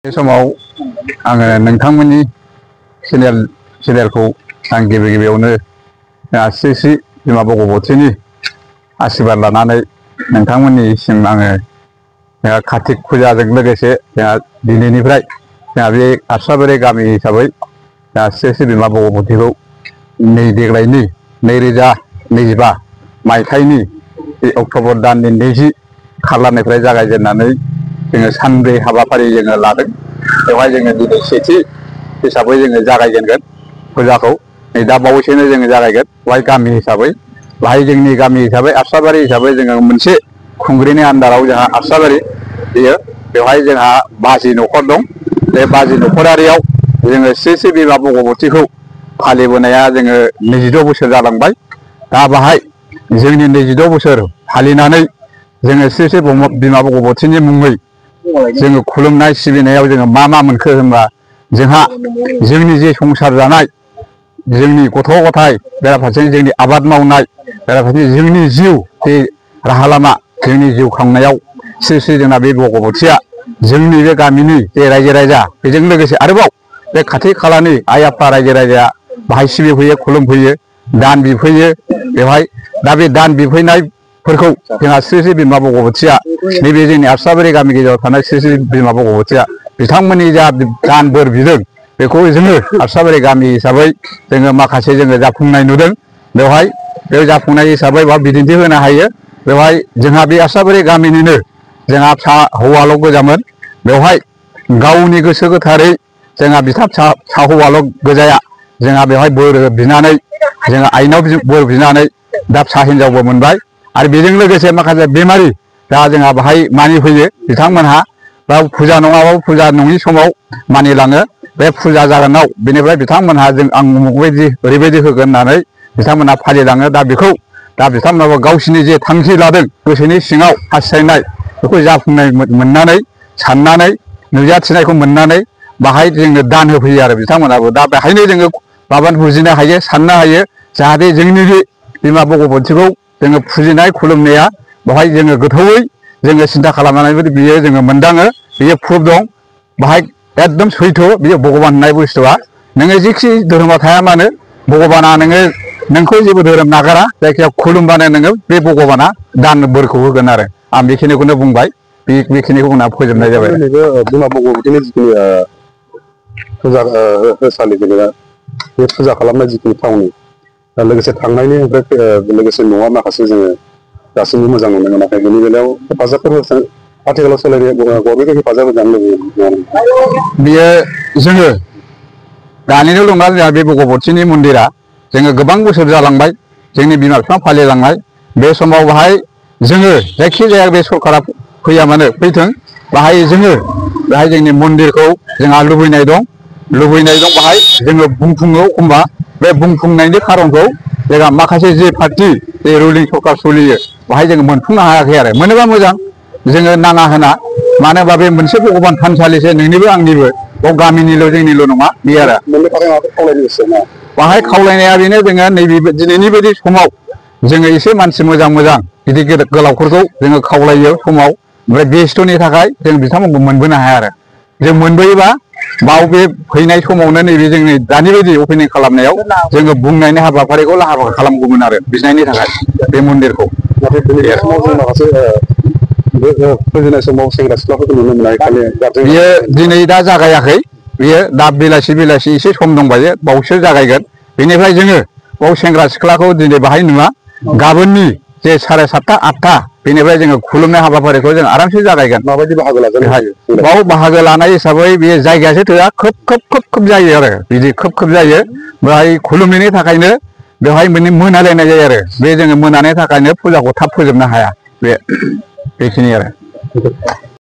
बे समाव आङो नोंथांमोननि चेनेलखौ आं गिबियावनो श्री श्री बिमा भगवतीनि आशीर्वाद लानानै नोंथांमोननिसिम आङो कार्तिक फुजाजों लोगोसे दिनैनिफ्राय बे आरसाबारि गामि हिसाबै श्री श्री बिमा भगवतीखौ देग्लायनि 2025 मायथाइनि अक्ट'बर दाननि 20 खालारनिफ्राय जागायजेननानै जोङो सानब्रै हाबाफारि जोङो लादों। बेवहाय जोङो दिनै सेथि हिसाबै जोङो जागायजेनगोन फुजाखौ। नै दा बावैसोनो जोङो जागायगोन बेवहाय गामि हिसाबै। बाहाय जोंनि गामि हिसाबै आरसाबारि हिसाबै जोङो मोनसे खुंग्रिनि आन्दाराव जोंहा आरसाबारि बेयो बेवहाय जोंहा बाजि न'खर दं। बे बाजि न'खरारियाव जोङो श्री श्री बिमा भगवतीखौ फालिबोनाया जोङो 22 बोसोर जालांबाय। दा बाहाय जोंनि 22 बोसोर फालिनानै जोङो श्री श्री बिमा भगवतीनि मुङै जोङो खुलुमनाय सिबिनायाव जोङो मा मोनखो होनबा जोंहा जोंनि जे संसार जानाय जोंनि गथ' गथाय बेराफारसे जोंनि आबाद मावनाय बेराफारसे जोंनि जिउ बे राहा लामा जोंनि जिउ खांनायाव श्री श्री जोंना बे भगवतीया जोंनि बे गामिनि जे रायजो राजा बेजों लोगोसे आरोबाव बे खाथि खालानि आइ आफा रायजो राजाया बाहाय सिबिफैयो खुलुमफैयो दान बिफैयो। बेवहाय दा बे दान बिफैनायफोरखौ जोंहा श्री श्री बिमा भगवतीया नैबे जोंनि आरसाबारि गामि गेजेराव थानाय श्री श्री बिमा भगवतीया बिथांमोननि जा दान बोर बिदों बेखौ जोङो आरसाबारि गामि हिसाबै जोङो माखासे जोङो जाफुंनाय नुदों। बेवहाय बे जाफुंनाय हिसाबै बा बिदिन्थि होनो हायो। बेवहाय जोंहा बे आरसाबारि गामिनिनो जोंहा फिसा हौवाल' गोजामोन। बेवहाय गावनि गोसो गोथारै जोंहा बिथा फिसा हौवाल' गोजाया जोंहा बेवहाय बोर बिनानै जोङो आइनाव बोर बिनानै दा फिसा हिनजावबो मोनबाय। आरो बेजों लोगोसे माखासे बेमारि दा जोंहा बाहाय मानिफैयो बिथांमोनहा बा फुजा नङाबाबो फुजा नङि समाव मानिलाङो। बे फुजा जागोनाव बेनिफ्राय बिथांमोनहा आं उमुखबायदि ओरैबायदि होगोन होननानै बिथांमोनहा फालिलाङो। दा बेखौ दा बिथांमोनाबो गावसिनि जे थांखि लादों गोसोनि सिङाव हास्थायनाय बेखौ जाफुंनाय मोननानै साननानै नुजाथिनायखौ मोननानै बाहाय जोंनो दान होफैयो आरो बिथांमोनाबो। दा बेहायनो जोङो माबानो बुजिनो हायो साननो हायो जाहाथे जोंनि बे बिमा भगवतीखौ जोङो फुजिनाय खुलुमनाया बेवहाय जोङो गोथौयै जोङो सिन्था खालामनानै बियो जोङो मोनदाङो बियो प्रुफ दं बाहाय एकदम सैथो बियो भगबान होननाय बुस्थुआ। नोङो जिखि धोरोमाव थाया मानो भगबाना नोंखौ जेबो धोरोम नागारा जायखिया खुलुमबानो नोङो बे भगबाना दान बोरखौ होगोन आरो। आं बेखिनिखौनो बुंबाय बेखिनिखौ बुंना फोजोबनाय जाबाय। बिमा भगवतीनि जिखिनि फुजा होसालि जेनेबा बे फुजा खालामनाय जिखिनि थावनि लोगोसे थांनायनि लोगोसे न'आ माखासे जोङो दासिमबो मोजां नुनो मोनाखै। बेनि बेलायाव हेफाजाबफोर आथिखालाव सोलायनाय गभर्नमेन्टनि हेफाजाब होजानो लुबैयो। बियो जोङो दानिल' नङा जोंहा बे भगवतीनि मन्दिरा जोङो गोबां बोसोर जालांबाय जोंनि बिमा बिफा फालिलांनाय। बे समाव बाहाय जोङो जायखिजाया बे सरकारा फैया मानो फैथों बाहाय जोङो बेहाय जोंनि मन्दिरखौ जोंहा लुबैनाय दं बाहाय जोङो बुंफुङो। एखमबा बे बुंफुंनायनि खारनखौ जोंहा माखासे जे पार्टि जे रुलिं सरकार सोलियो बाहाय जोङो मोनफुंनो हायाखै आरो। मोनोबा मोजां जोङो नाङा होना मानो होनबा बे मोनसे भगबान थानसालिसो नोंनिबो आंनिबो बाव गामिनिल' जोंनिल' नङा बे आरो। बाहाय खावलायनाया बेनो जोङो नैबे दिनैनि बायदि समाव जोङो एसे मानसि मोजां गिदिर गोलावफोरखौ जोङो खावलायो समाव ओमफ्राय बेस्थ'नि थाखाय जों बिथांमोनखौ मोनबोनो हाया आरो। जों मोनबोयोबा बाव बे फैनाय समावनो नैबे जोंनि दानि बायदि अपेनिं खालामनायाव जोङो बुंनायनि हाबाफारिखौ लाहार फाहार खालामगौमोन आरो बिनायनि थाखाय बे मन्दिरखौ। फुजिनाय समाव सेंग्रा सिख्लाफोरखौ नुनो मोनाखै खालि बियो दिनै दा जागायाखै। बियो दा बेलासि एसे सम दंबायो बावसो जागायगोन। बेनिफ्राय जोङो बाव सेंग्रा सिख्लाखौ दिनै बाहाय नुवा गाबोननि जे 7:30 8टा बेनिफ्राय जोङो खुलुमनाय हाबाफारिखौ जों आरामसे जागायगोन। माबायदि बाहागो लाजानो बाव बाहागो लानाय हिसाबै बे जायगायासो थोआ खोब जायो आरो बिदि खोब जायो। बेहाय खुलुमनायनि थाखायनो बेवहाय माने मोनालायनाय जायो आरो। बे जोङो मोनानि थाखायनो फुजाखौ थाब फोजोबनो हाया बेखिनि आरो।